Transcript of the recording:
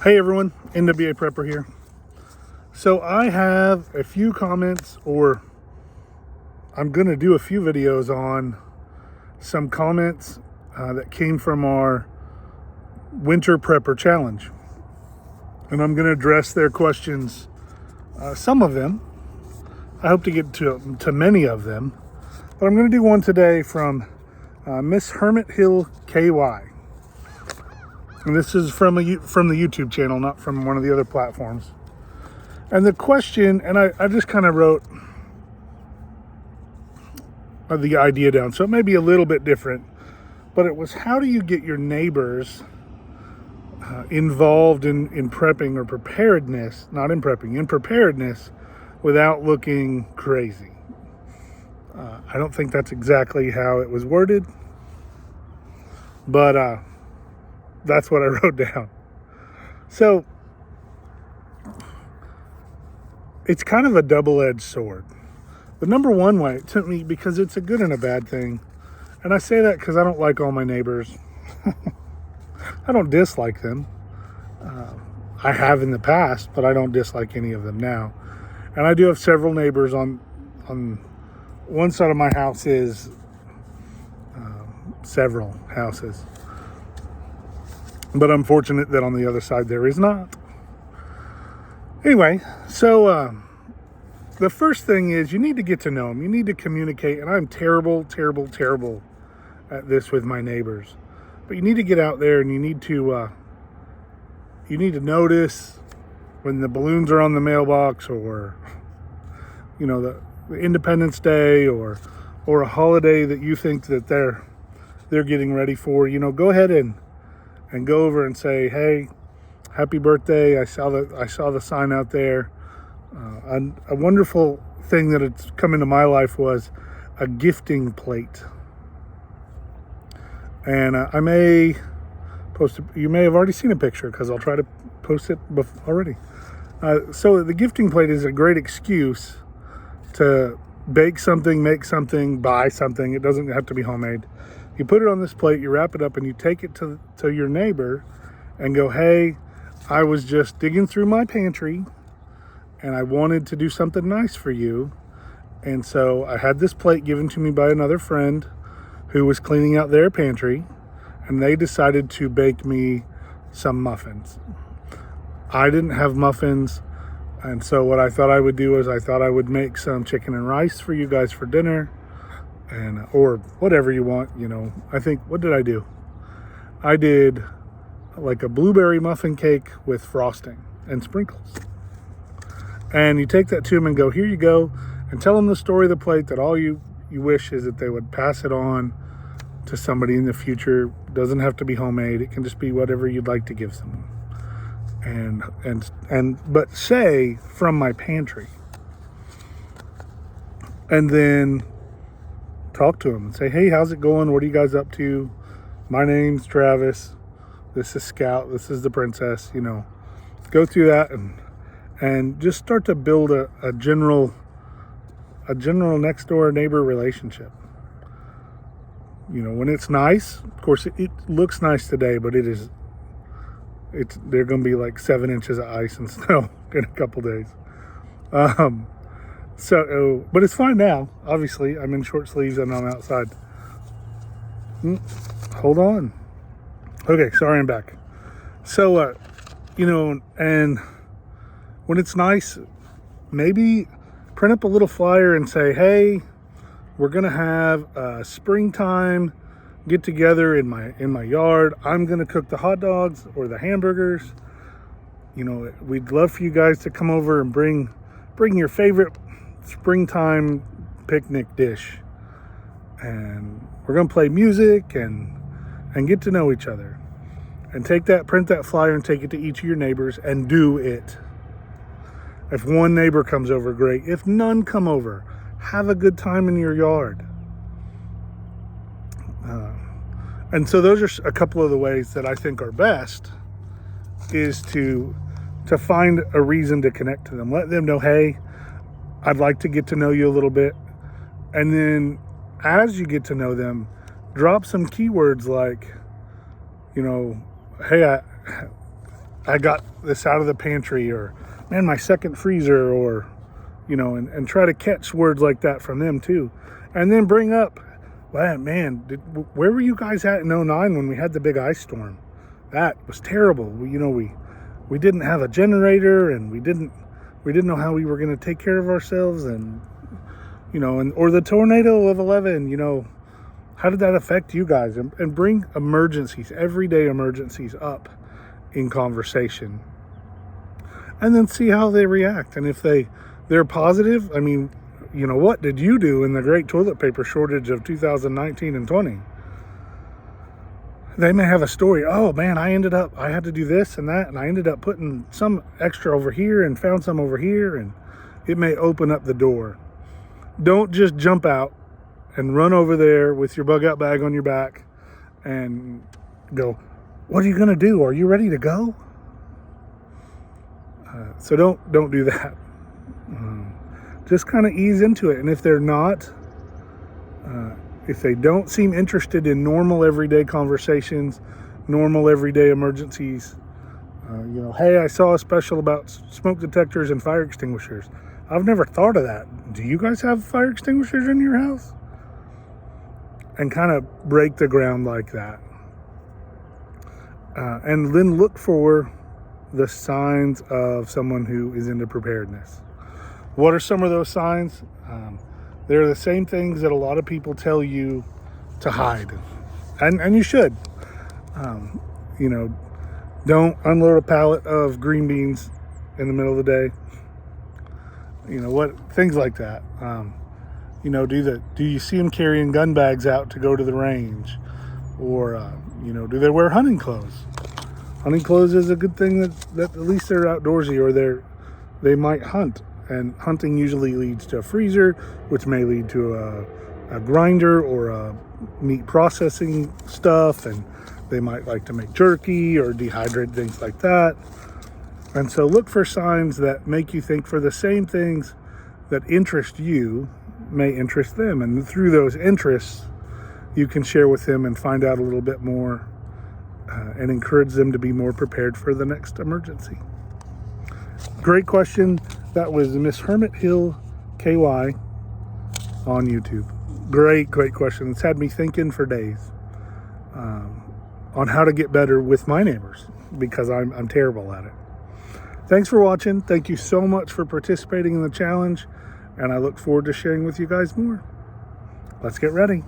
Hey everyone, NWA Prepper here. So I have a few comments, or I'm going to do a few videos on some comments that came from our Winter Prepper Challenge. And I'm going to address their questions, some of them. I hope to get to many of them. But I'm going to do one today from Miss Hermit Hill KY. And this is from the YouTube channel, not from one of the other platforms. And the question, and I just kind of wrote the idea down, so it may be a little bit different, but it was, how do you get your neighbors involved in prepping or preparedness, not in prepping, in preparedness without looking crazy? I don't think that's exactly how it was worded, but that's what I wrote down. So it's kind of a double-edged sword. The number one way it took me, because it's a good and a bad thing, and I say that because I don't like all my neighbors. I don't dislike them. I have in the past, but I don't dislike any of them now. And I do have several neighbors on one side of my house is several houses. But I'm fortunate that on the other side there is not. Anyway, so the first thing is you need to get to know them. You need to communicate. And I'm terrible at this with my neighbors. But you need to get out there and you need to notice when the balloons are on the mailbox, or the Independence Day or a holiday that you think that they're getting ready for. Go ahead and go over and say, hey, happy birthday. I saw the sign out there. A wonderful thing that had come into my life was a gifting plate. And I may post it. You may have already seen a picture because I'll try to post it already. So the gifting plate is a great excuse to bake something, make something, buy something. It doesn't have to be homemade. You put it on this plate, you wrap it up, and you take it to your neighbor and go, hey, I was just digging through my pantry and I wanted to do something nice for you. And so I had this plate given to me by another friend who was cleaning out their pantry, and they decided to bake me some muffins. I didn't have muffins, and so what I thought I would do is I thought I would make some chicken and rice for you guys for dinner, and or whatever you want. I think, what did I do? I did like a blueberry muffin cake with frosting and sprinkles. And you take that to them and go, here you go, and tell them the story of the plate, that all you wish is that they would pass it on to somebody in the future. It doesn't have to be homemade. It can just be whatever you'd like to give someone. But say, from my pantry. And then talk to them and say, hey, how's it going? What are you guys up to? My name's Travis. This is Scout. This is the princess. Go through that and just start to build a general next door neighbor relationship. When it's nice, of course it looks nice today, but they're going to be like 7 inches of ice and snow in a couple days. But it's fine now. Obviously, I'm in short sleeves and I'm outside. Hold on. Okay, sorry, I'm back. So, and when it's nice, maybe print up a little flyer and say, hey, we're going to have a springtime get together in my yard. I'm going to cook the hot dogs or the hamburgers. We'd love for you guys to come over and bring your favorite springtime picnic dish. And we're going to play music and get to know each other. And print that flyer and take it to each of your neighbors and do it. If one neighbor comes over, great. If none come over, have a good time in your yard. And so those are a couple of the ways that I think are best, is to find a reason to connect to them. Let them know, hey, I'd like to get to know you a little bit. And then as you get to know them, drop some keywords like, hey, I got this out of the pantry, or man, my second freezer, or, you know, and try to catch words like that from them too. And then bring up, well, man, where were you guys at in '09 when we had the big ice storm? That was terrible. We didn't have a generator, and we didn't know how we were going to take care of ourselves, and, you know, or the tornado of 11, you know, how did that affect you guys? And bring emergencies, everyday emergencies up in conversation, and then see how they react. And if they're positive, I mean, you know, what did you do in the great toilet paper shortage of 2019 and 20? They may have a story. Oh man, I had to do this and that, and I ended up putting some extra over here and found some over here, and it may open up the door. Don't just jump out and run over there with your bug out bag on your back and go, what are you gonna do? Are you ready to go? So don't do that. Just kind of ease into it. And if they're not, if they don't seem interested in normal everyday conversations, normal everyday emergencies, you know, hey, I saw a special about smoke detectors and fire extinguishers. I've never thought of that. Do you guys have fire extinguishers in your house? And kind of break the ground like that. And then look for the signs of someone who is into preparedness. What are some of those signs? They're the same things that a lot of people tell you to hide. And you should. You know, don't unload a pallet of green beans in the middle of the day. You know, things like that. You know, do you see them carrying gun bags out to go to the range? Or, you know, do they wear hunting clothes? Hunting clothes is a good thing that at least they're outdoorsy, or they might hunt. And hunting usually leads to a freezer, which may lead to a grinder or a meat processing stuff. And they might like to make jerky or dehydrate things like that. And so look for signs that make you think for the same things that interest you may interest them. And through those interests, you can share with them and find out a little bit more and encourage them to be more prepared for the next emergency. Great question. That was Miss Hermit Hill KY on YouTube. Great question. It's had me thinking for days on how to get better with my neighbors, because I'm terrible at it. Thanks for watching. Thank you so much for participating in the challenge, and I look forward to sharing with you guys more. Let's get ready.